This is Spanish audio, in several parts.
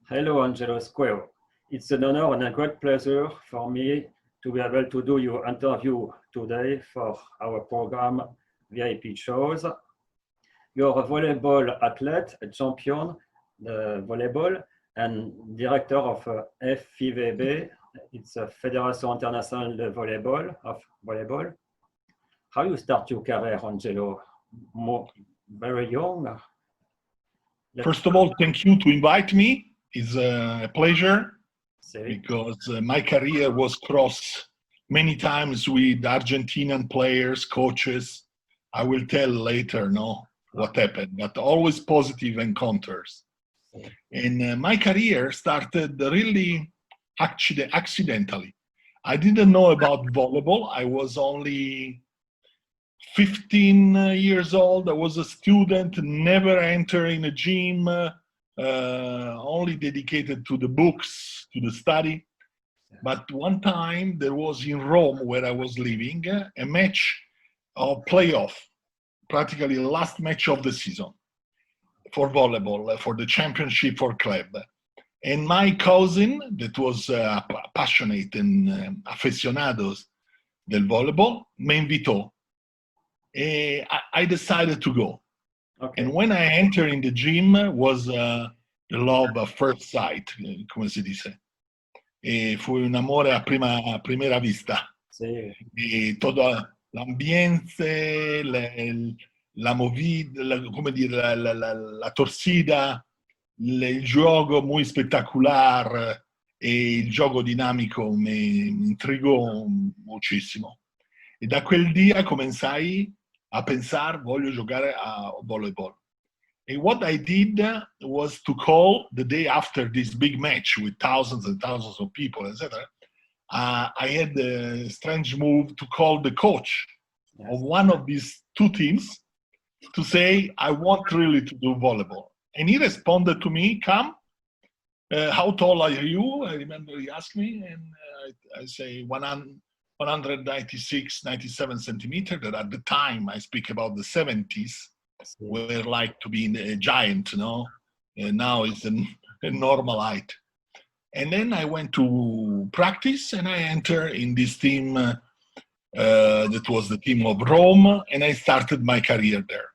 Hello, Angelo SQUEO. It's an honor and a great pleasure for me to be able to do your interview today for our program VIP Shows. You're a volleyball athlete, a champion, the volleyball, and director of FIVB. It's a Fédération Internationale de Volleyball. How you start your career, Angelo? Very young? First of all, thank you to invite me. It's a pleasure because my career was crossed many times with Argentinian players, coaches. I will tell later what happened, but always positive encounters. And my career started really accidentally. I didn't know about volleyball. I was only 15 years old. I was a student, never entered in a gym, only dedicated to the books, to the study. But one time there was in Rome, where I was living, a match of playoff, practically the last match of the season for volleyball, for the championship for club. And my cousin, that was passionate and aficionados del volleyball, me invitó. I decided to go. Okay. And when I entered in the gym, was the love at first sight, come si dice. Fu un amore a primera vista. Sí. Todo l'ambiente, la movida, come dire, la torsida, il gioco muy spettacolare e il gioco dinamico mi intrigò moltissimo. E da quel dia cominciai a pensare, voglio giocare a volleyball. And what I did was to call the day after this big match with thousands and thousands of people, etc. I had the strange move to call the coach of one of these two teams to say, I want really to do volleyball. And he responded to me, come, how tall are you? I remember he asked me, and I say 196, 97 centimeters, that at the time, I speak about the 70s, were like to be a giant, and now it's a normal height. And then I went to practice and I entered in this team that was the team of Rome, and I started my career there.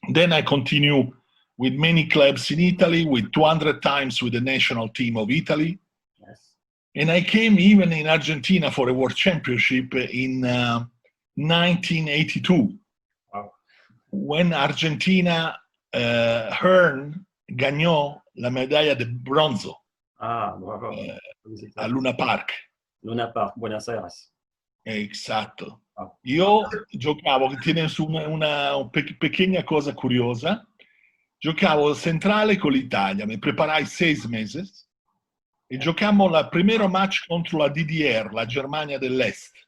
Then I continue with many clubs in Italy, with 200 times with the national team of Italy. And I came even in Argentina for a World Championship in 1982, when Argentina ganó la medaglia de bronzo a Luna Park. Luna Park, Buenos Aires. Esatto. Io giocavo, che tiene su una pequeña cosa curiosa, giocavo centrale con l'Italia, mi preparai 6 mesi e giocammo il primo match contro la DDR, la Germania dell'Est.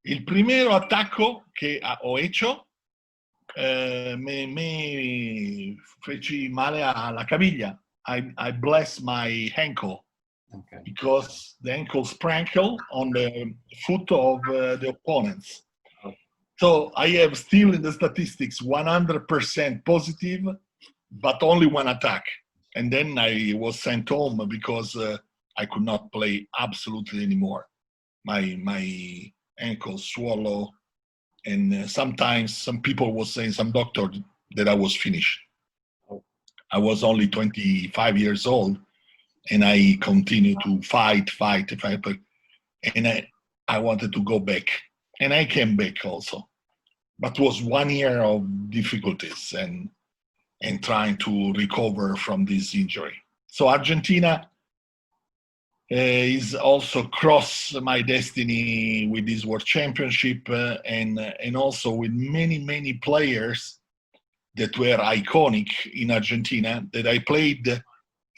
Il primo attacco che ho hecho mi feci male alla caviglia. I blessed my ankle because the ankle sprankled on the foot of the opponents. So I have still in the statistics 100% positive, but only one attack. And then I was sent home because I could not play absolutely anymore. My ankle swallowed, and sometimes some people were saying, some doctor, that I was finished. I was only 25 years old, and I continued to fight, and I wanted to go back. And I came back also. But it was 1 year of difficulties and trying to recover from this injury. So Argentina is also cross my destiny with this World Championship and also with many players that were iconic in Argentina that I played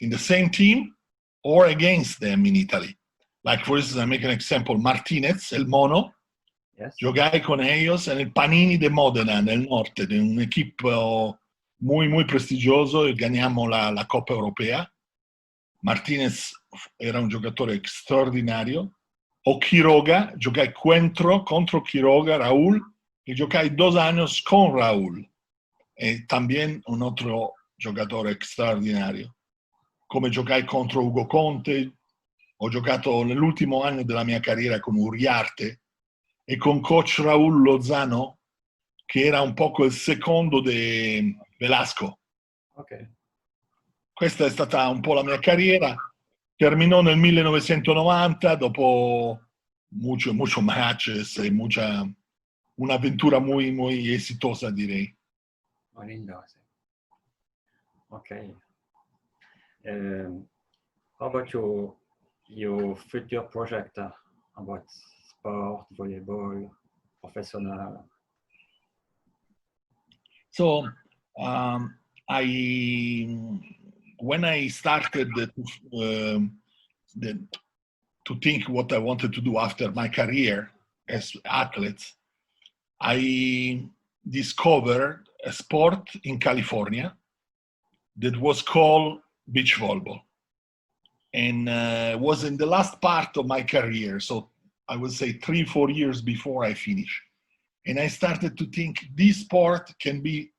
in the same team or against them in Italy. Like, for instance, I make an example, Martinez, El Mono. Yes. Giocai con ellos en el Panini de Modena, nel norte, di un equipo muy prestigioso, e ganniamo la Coppa Europea. Martinez era un giocatore straordinario. O Quiroga, giocai contro Quiroga, Raúl, y giocai 2 años con Raúl. E también un otro giocatore straordinario. come giocai contro Ugo Conte, ho giocato nell'ultimo anno della mia carriera con Uriarte e con coach Raúl Lozano, che era un poco il secondo di Velasco. Okay. Questa è stata un po' la mia carriera. Terminò nel 1990, dopo muchos matches e un'avventura muy exitosa, direi. Muy lindo, sí. Okay. How about your future project about sport, volleyball, professional? So when I started to think what I wanted to do after my career as athlete, I discovered a sport in California that was called beach volleyball. And was in the last part of my career, so I would say 3-4 years before I finished. And I started to think this sport can be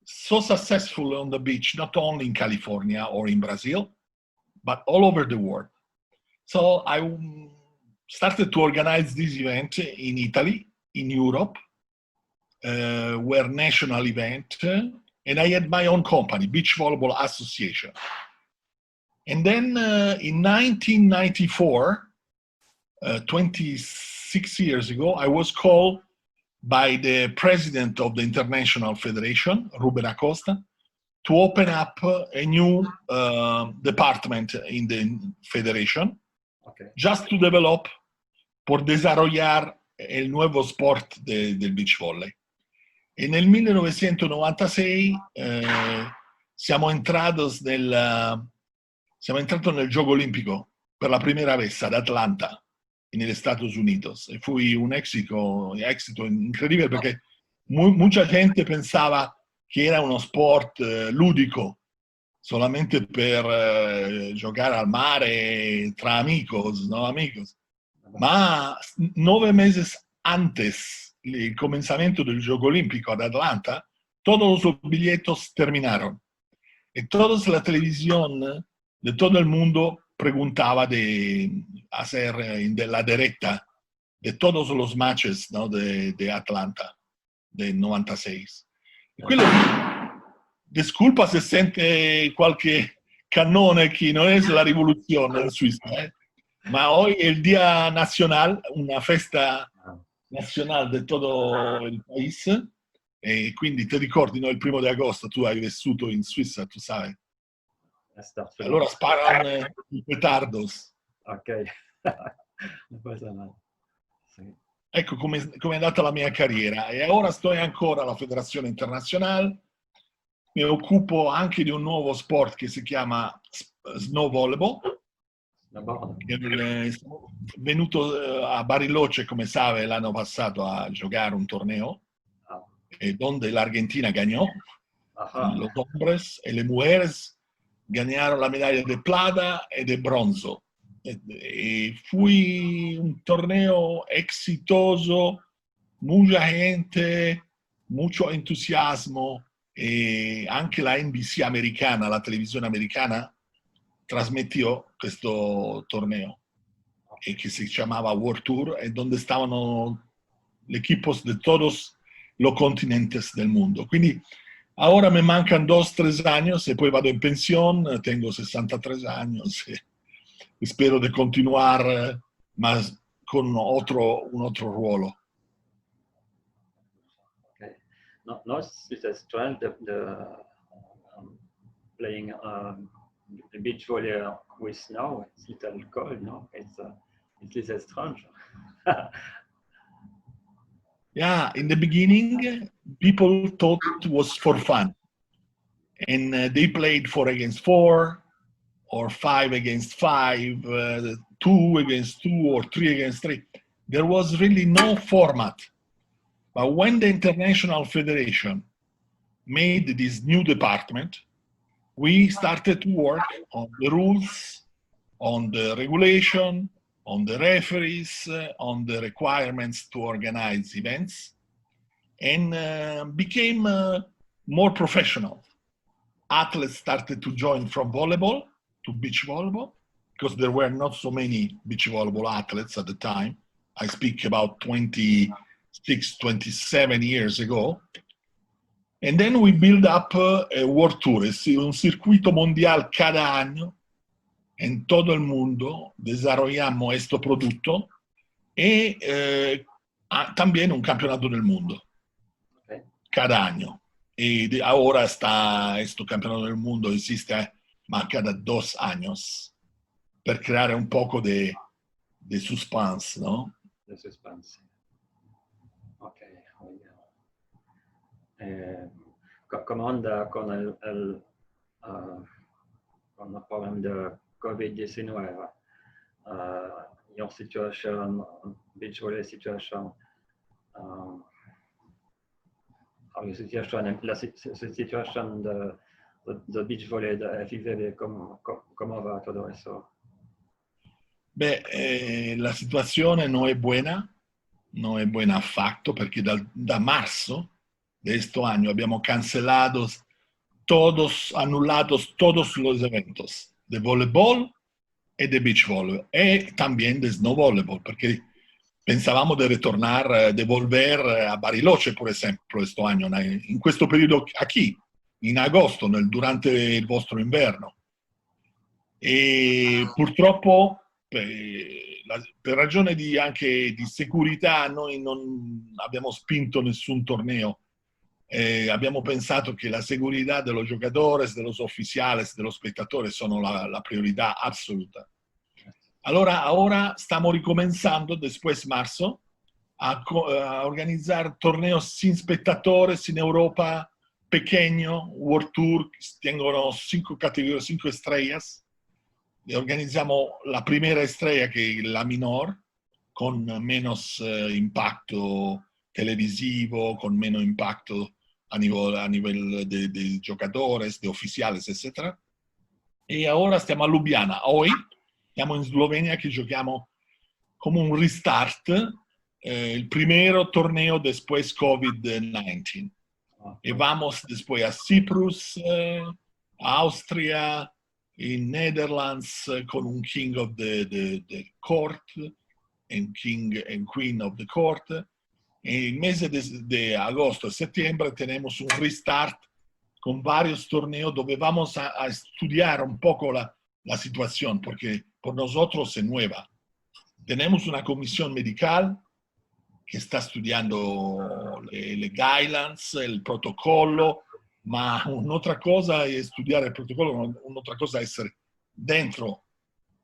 so successful on the beach, not only in California or in Brazil, but all over the world. So I started to organize this event in Italy, in Europe, were national event, and I had my own company, Beach Volleyball Association. And then in 1994, 26 years ago, I was called by the president of the International Federation, Ruben Acosta, to open up a new department in the federation, Okay. just to develop, por desarrollar el nuevo sport del beach volley. E nel 1996 siamo entrados nel Gioco Olimpico per la prima vez ad Atlanta, negli Stati Uniti. E fui un éxito incredibile perché mucha gente pensava che era uno sport ludico, solamente per giocare al mare tra amigos, ¿no? Amigos. Ma 9 meses antes del comenzamiento del Gioco Olímpico ad Atlanta, todos los billetes terminaron. Y toda la televisión de todo el mundo preguntaba de hacer la directa de todos los matches, ¿no? de Atlanta, del 96. Y quello, disculpa se sente qualche cannone che non è la rivoluzione in Suiza, ma hoy è il Día Nacional, una festa nazionale di tutto il paese, e quindi ti ricordi, no, il 1° di agosto tu hai vissuto in Svizzera, tu sai. Allora sparano i petardos. Ok. Non pasa nada. Sì. Ecco come è andata la mia carriera. E ora sto ancora alla Federazione Internazionale, mi occupo anche di un nuovo sport che si chiama Snow Volleyball, che è venuto a Bariloche, come sabe, l'anno passato a giocare un torneo, e donde l'Argentina ganó, los hombres e le mujeres ganaron la medaglia de plata e de bronzo. E fui un torneo exitoso, mucha gente, mucho entusiasmo, e anche la NBC americana, la televisione americana, trasmitió questo torneo, che si chiamava World Tour, e donde stavano gli equipos de todos los continentes del mundo. Quindi ahora me mancan 2-3 años y poi vado in pensione, tengo 63 años y spero di continuare, ma con un otro ruolo. Okay. No, it's a strange playing the beach volley with snow. It's a little cold, no? It's strange. Yeah, in the beginning, people thought it was for fun. And they played 4 against 4, or 5 against 5, 2 against 2, or 3 against 3. There was really no format. But when the International Federation made this new department, we started to work on the rules, on the regulation, on the referees, on the requirements to organize events, and became more professional. Athletes started to join from volleyball, to beach volleyball because there were not so many beach volleyball athletes at the time. I speak about 26, 27 years ago. And then we build up a World Tour, un circuito mundial cada año en todo el mundo. Desarrollamos este producto y también un campeonato del mundo cada año. Y ahora está este campeonato del mundo, existe más cada 2 años per creare un poco de suspense, ¿no? De suspense. Ok. ¿Cómo anda con el problema de COVID-19? Your situation, beach volley situation, la situation de beach volley de FIVB, ¿cómo va todo eso? Beh, la situazione non è buena affatto perché da marzo de este año abbiamo cancelado anulados todos los eventos de voleibol e de beach volley e también de snow volleyball perché pensavamo di ritornare, di volver a Bariloche, per esempio, questo anno, in questo periodo qui, in agosto, durante il vostro inverno. E purtroppo, per ragione anche di sicurezza, noi non abbiamo spinto nessun torneo. Abbiamo pensato che la seguridad de los jugadores, de los oficiales, de los spettatores sono la priorità assoluta. Allora, ahora estamos ricomenzando, después marzo, a organizar torneos sin espectadores en Europa, pequeño, World Tour, tengono 5 categorías, 5 estrellas. Y organizamos la primera estrella, que es la menor, con menos impacto televisivo, con menos impacto a nivel de jugadores, de oficiales, etc. Y ahora estamos a Ljubljana. Hoy siamo in Slovenia che giochiamo come un restart, il primo torneo después COVID-19. E vamos después a Cyprus, Austria, in Netherlands con un King of the Court, and King and Queen of the Court. E il mese de agosto e settembre tenemos un restart con varios torneos dove vamos a studiare un poco la situación, porque por nosotros es nueva. Tenemos una comisión medical que está estudiando le guidelines, el protocolo, ma un'altra cosa è studiare il protocollo, un'altra cosa è essere dentro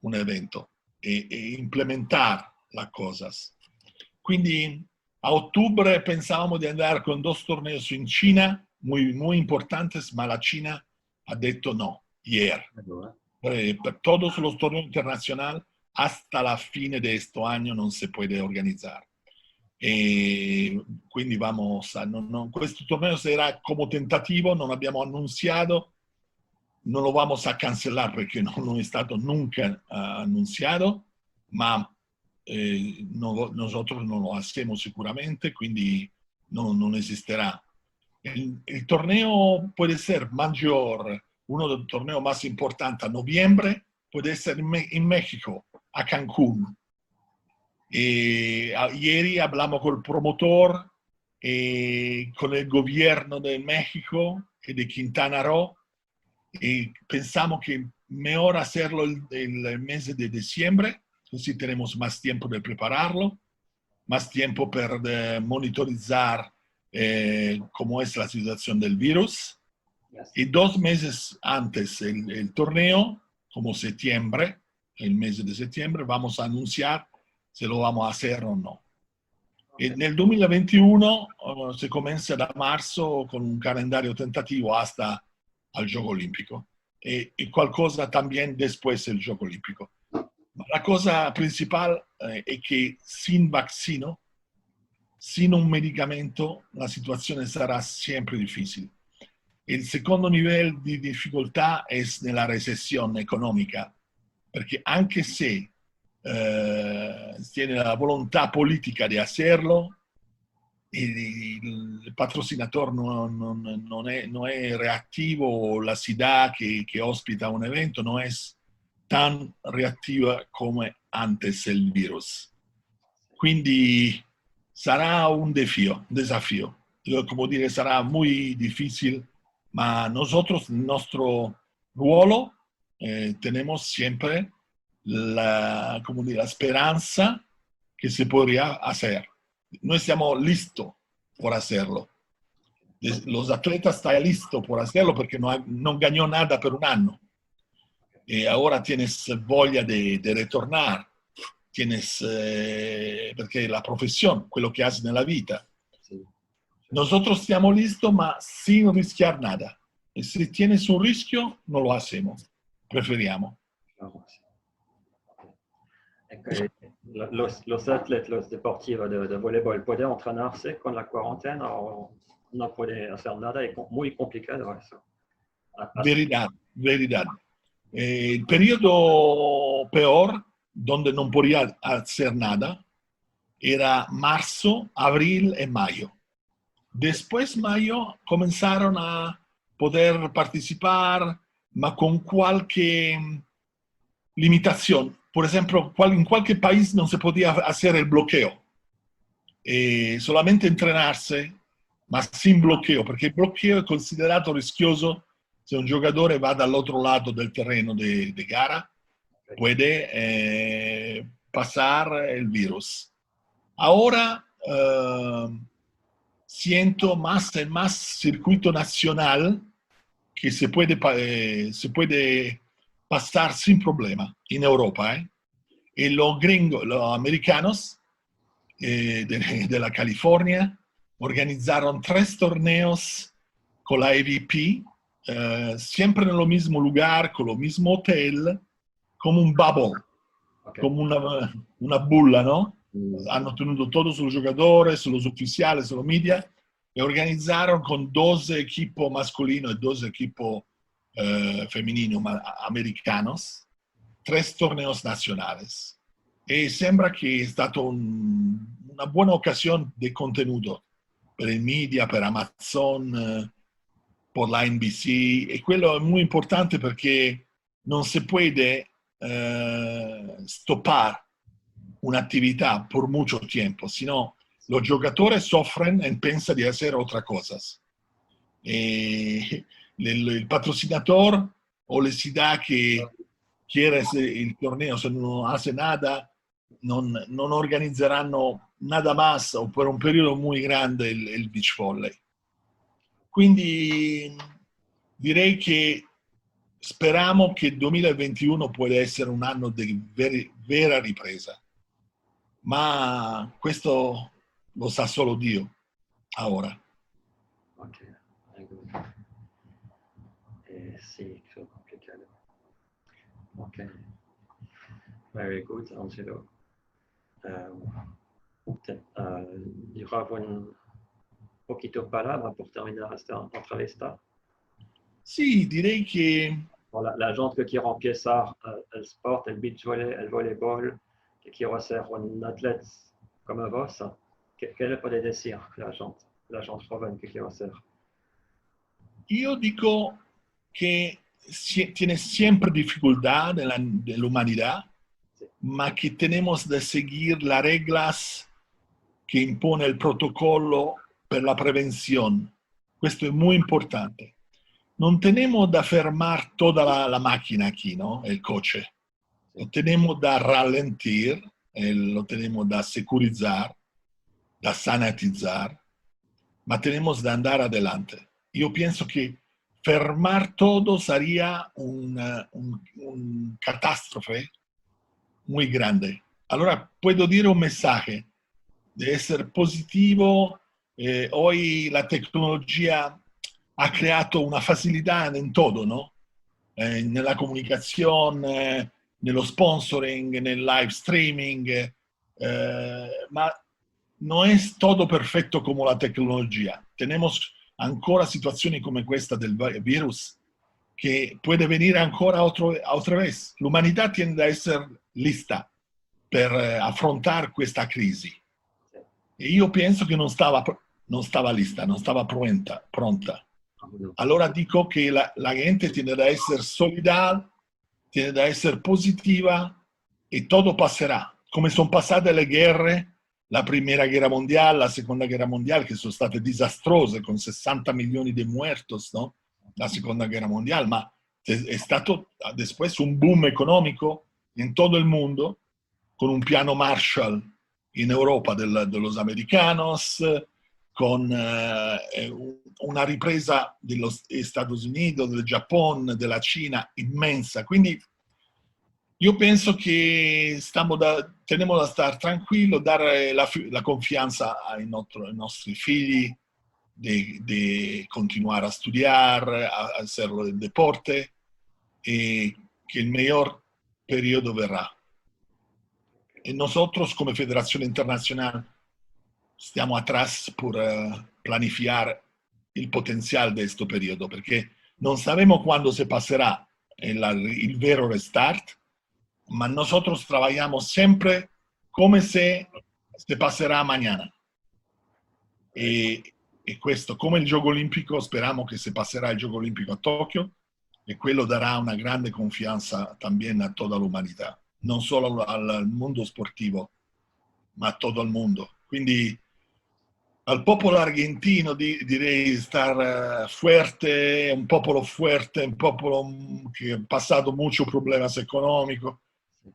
un evento e implementare las cosas. Quindi a ottobre pensavamo di andare con 2 torneos in Cina, muy importantes, ma la China ha detto no, ieri. Per todos los torneos internacionales, hasta la fine de este año non si può organizzare. E quindi questo torneo sarà come tentativo, non abbiamo annunciato, non lo vamos a cancelar perché non è stato nunca annunciato, ma nosotros non lo hacemos sicuramente, quindi non esisterà. El torneo puede ser mayor, uno de los torneos más importantes a noviembre, puede ser en México, a Cancún. Ieri hablamos con el promotor, con el gobierno de México y de Quintana Roo, y pensamos que mejor hacerlo el mes de diciembre, así tenemos más tiempo de prepararlo, más tiempo para monitorizar cómo es la situación del virus. Y 2 meses antes el torneo, como septiembre, el mes de septiembre, vamos a anunciar si lo vamos a hacer o no. En el 2021 se comienza da marzo con un calendario tentativo hasta el Juego Olímpico y qualcosa también después del Juego Olímpico. La cosa principal es que sin vaccino, sin un medicamento, la situazione sarà sempre difficile. Il secondo livello di difficoltà è nella recessione economica, perché anche se tiene la volontà politica di hacerlo, il patrocinatore non è reattivo, la città che ospita un evento non è tan reattiva come antes il virus. Quindi sarà un desafío. Como dire, será muy difícil, pero nosotros, en nuestro ruolo, tenemos siempre la esperanza que se podría hacer. No estamos listos por hacerlo. Los atletas están listos por hacerlo porque no ganó nada por un año. Y ahora tienes voglia de retornar. Tienes, porque la profesión, quello que haces en la vida. Sí. Nosotros estamos listos, pero sin rischiare nada. Y si tienes un riesgo, no lo hacemos. Preferiamo. Claro, sí. Los atletas, los deportivos de voleibol, ¿pueden entrenarse con la cuarentena o no pueden hacer nada? Es muy complicado eso. Veridad. El periodo peor, donde no podía hacer nada, era marzo, abril y mayo. Después mayo comenzaron a poder participar, pero con cualquier limitación. Por ejemplo, en cualquier país no se podía hacer el bloqueo. Solamente entrenarse, ma sin bloqueo, porque el bloqueo es considerado riesgoso. Se un giocatore va dall'altro lato del terreno de gara, puede pasar el virus. Ahora siento más y más circuito nacional que se puede pasar sin problema en Europa. Y los gringos, los americanos de la California organizaron 3 torneos con la FIVB, siempre en el mismo lugar, con el mismo hotel, como un bubble, como una bulla, ¿no? Hanno tenuto todos los jugadores, los oficiales, los media, y organizaron con 12 equipos masculinos y 12 equipos femeninos americanos 3 torneos nacionales. Y sembra che è stata una buona occasione di contenuto per il media, per Amazon, por la NBC, e quello è molto importante perché non si può stoppare un'attività por mucho tiempo, sino los giocatori soffren e pensano di hacer otra cosas. Il patrocinador o la ciudad que quiere il torneo, se non hace nada, non organizzeranno nada más o per un periodo molto grande il beach volley. Quindi direi che speriamo che il 2021 può essere un anno di vera ripresa, ma questo lo sa solo Dio ora. Ok, sì, sono complicato. Ok, very good, Angelo. Yo hago un poquito de palabra por terminar esta entrevista. Sì, direi che La gente que quiere empezar el sport, el beach volley, el voleibol, que quiere ser un atleta como vos, ¿qué le puede decir la gente joven que quiere ser? Io dico che tiene siempre dificultad de la humanidad, sí, ma que tenemos de seguir las reglas que impone el protocolo per la prevención. Questo è molto importante. Non tenemos da fermar toda la máquina aquí, ¿no? El coche. Lo tenemos da ralentir, lo tenemos da securizar, da sanitizar, ma tenemos da andare adelante. Io penso che fermar todo sería un catástrofe muy grande. Allora puedo dire un mensaje de ser positivo. Hoy la tecnología ha creato una facilità in todo, ¿no? Nella comunicazione, nello sponsoring, nel live streaming, ma non è tutto perfetto come la tecnologia. Tenemos ancora situazioni come questa del virus che puede venire ancora otra vez. L'umanità tiene da essere lista per affrontare questa crisi. E io penso che non stava lista, non stava pronta. Allora dico che la gente tiene da essere solidale, tiene da essere positiva e tutto passerà. Come sono passate le guerre, la prima guerra mondiale, la seconda guerra mondiale, che sono state disastrose con 60 milioni di muertos, no? La seconda guerra mondiale, ma è stato después un boom economico in tutto il mondo, con un piano Marshall in Europa de los americanos, con una ripresa degli Stati Uniti, del Giappone, della Cina immensa. Quindi io penso che tenemos da stare tranquillo, dare la confianza ai nostri figli di continuare a studiare, a hacerlo del deporte, e che il miglior periodo verrà. E nosotros, come Federazione Internazionale, stiamo atrás per planificar il potenziale di questo periodo, perché non sappiamo quando si passerà il vero restart, ma nosotros trabajamos sempre come se passerà mañana. E questo, come il Gioco Olimpico, speriamo che si passerà il Gioco Olimpico a Tokyo, e quello darà una grande confianza también a tutta l'umanità, non solo al mondo sportivo, ma a tutto il mondo. Quindi al popolo argentino direi star fuerte, un popolo fuerte, un popolo che ha passato muchos problemas económicos,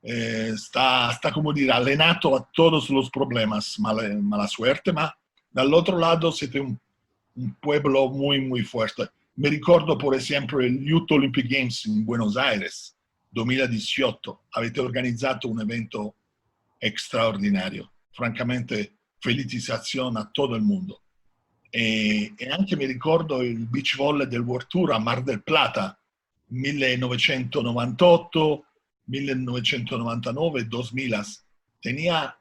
está como dire, allenato a todos los problemas, mala suerte, ma dall'altro lato siete un pueblo muy fuerte. Mi ricordo, per esempio, gli Youth Olympic Games in Buenos Aires 2018. Avete organizzato un evento straordinario. Francamente, felicitazioni a tutto il mondo. E anche mi ricordo il beach volley del World Tour a Mar del Plata, 1998, 1999, 2000. Tenía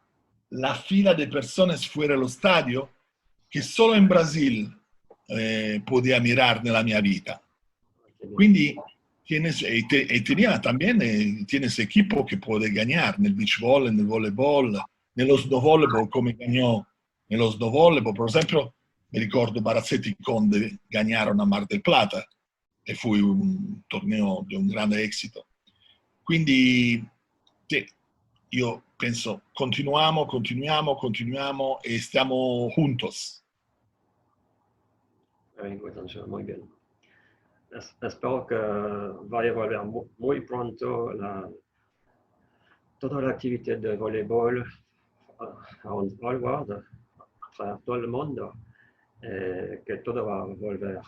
la fila di persone fuori allo stadio che solo in Brasile podía mirar nella mia vita. Quindi tenía también tienes equipo que puede ganar nel beach volley, nel voleibol, nello snow volleyball, come ganò nello snow volleyball. Per esempio, mi ricordo Barazzetti Conde ganarono a Mar del Plata e fu un torneo di un grande esito. Quindi sì, io penso continuiamo e stiamo juntos. Muy bien. Espero que vaya a volver muy pronto toda la actividad de voleibol around all world, a travers todo el mundo, que todo va a volver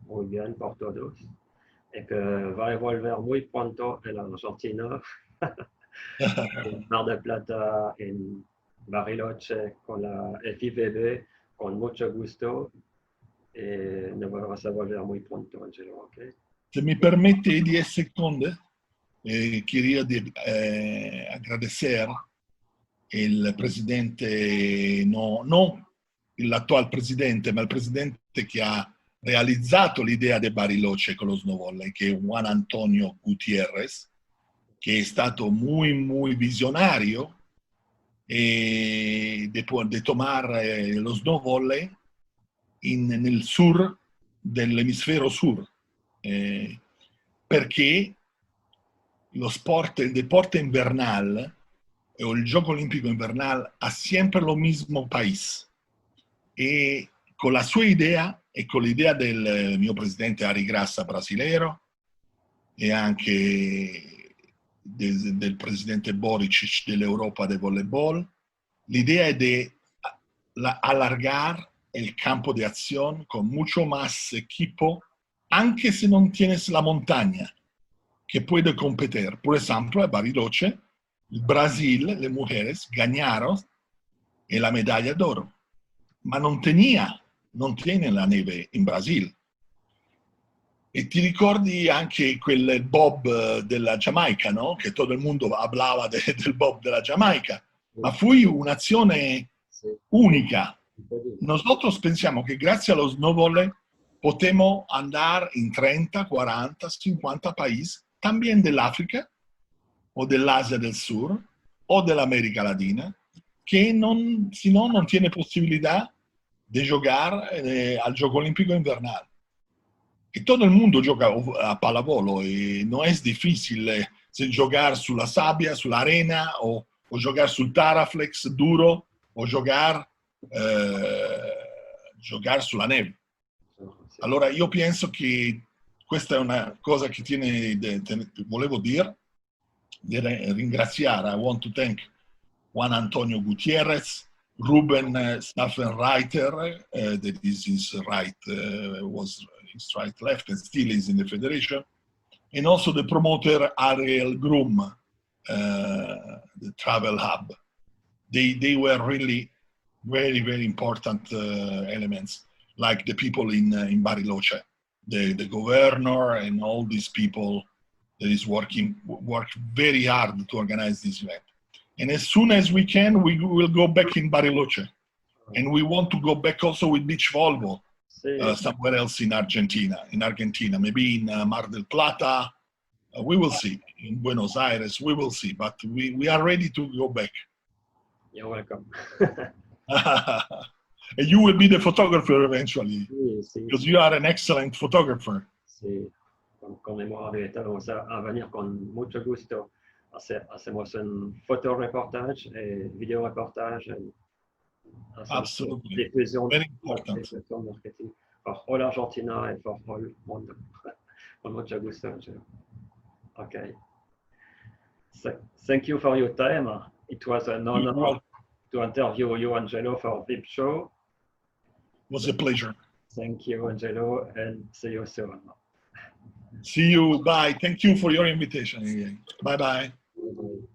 muy bien por todos, y que va a volver muy pronto en Argentina, en Mar del Plata, en Bariloche, con la FIVB, con mucho gusto. E ne vas a volver muy pronto, Angelo, ok? Se mi permette 10 secondi, quería agradecer il presidente, non l'attuale presidente, ma il presidente che ha realizzato l'idea di Bariloche con lo snow volley, che è Juan Antonio Gutiérrez, che è stato muy visionario di tomare lo snow volley nel sur dell'emisfero sur, perché il deporte invernale o il gioco olimpico invernale ha sempre lo mismo país, e con la sua idea e con l'idea del mio presidente Ari Grassa brasilero e anche del presidente Boric dell'Europa del voleibol, l'idea è di allargar el campo de acción con mucho más equipo, anche se non tienes la montaña, que puede competir. Por ejemplo, a Bariloche, el Brasil, le mujeres, ganaron la medaglia d'oro, ma non tiene la neve in Brasile. E ti ricordi anche quel bob della Giamaica, no? Che tutto il mondo parlava del bob della Giamaica, ma fu un'azione unica. Nosotros pensiamo che grazie allo snow volley potemos andare in 30, 40, 50 paesi, también dell'Africa o dell'Asia del Sur o dell'America Latina, che se no non tiene possibilità di giocare al Gioco Olimpico Invernale. Y todo el mundo gioca a pallavolo y no es difícil jugar sulla sabbia, sulla arena o giocare sul Taraflex duro o giocare sulla neve. Allora io penso che questa è una cosa che volevo dire, ringraziare. I want to thank Juan Antonio Gutierrez, Ruben Staffenreiter, that is his right, was his right left and still is in the federation, and also the promoter Ariel Grum, the travel hub. They were really very, very important elements, like the people in Bariloche, the governor and all these people that is work very hard to organize this event. And as soon as we can, we will go back in Bariloche. And we want to go back also with beach volleyball somewhere else in Argentina, maybe in Mar del Plata. We will see. In Buenos Aires, we will see. But we are ready to go back. You're welcome. And you will be the photographer eventually, Sí. because you are an excellent photographer. Sí, con hemos habilitado a venir con mucho gusto. Hacemos un fotoreportage y videoreportage. Absolutely. Diffusion, Very important. marketing for all Argentina and for all mundo. Con mucho gusto. Okay. Thank you for your time. It was an honor to interview you, Angelo, for FIVB show. It was a pleasure. Thank you, Angelo, and see you soon. See you. Bye. Thank you for your invitation again. Bye-bye. Bye-bye.